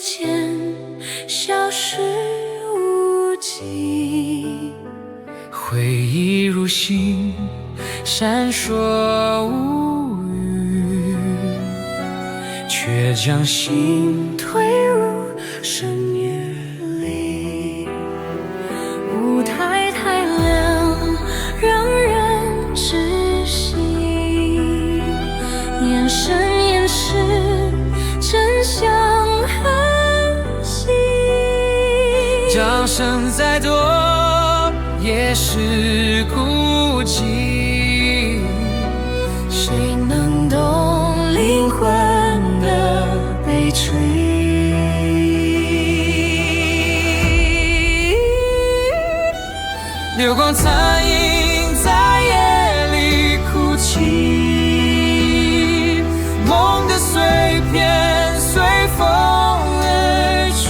间消失无迹。回忆如星，闪烁无语，却将心推入深夜里。舞台太亮，让人窒息，眼神掩饰真相痕迹。掌声再多也是孤寂，谁能懂灵魂的悲催？流光残影在夜里哭泣，梦的碎片随风而去。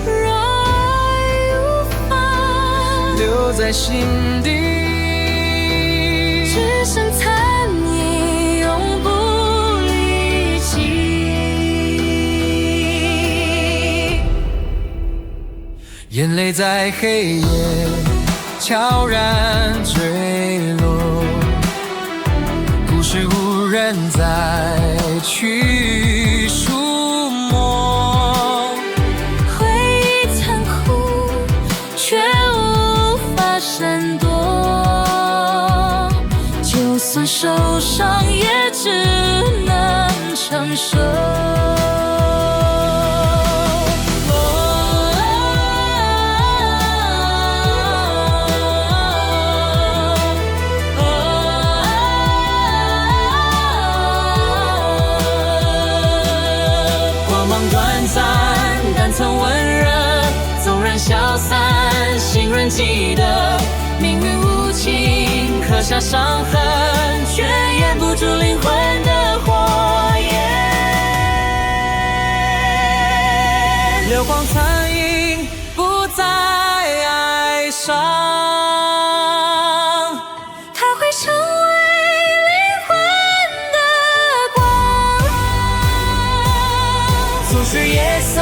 若爱无法留在心底，只剩残影，永不离弃。眼泪在黑夜悄然坠落，故事无人再去触摸。回忆残酷，却无法闪躲。就算受伤，也只能承受。光芒短暂，但曾温热，纵然消散，心仍记得。命运无情，刻下伤痕，却掩不住灵魂的火焰。流光残影，不再哀伤。它会成为灵魂的光。阻止夜色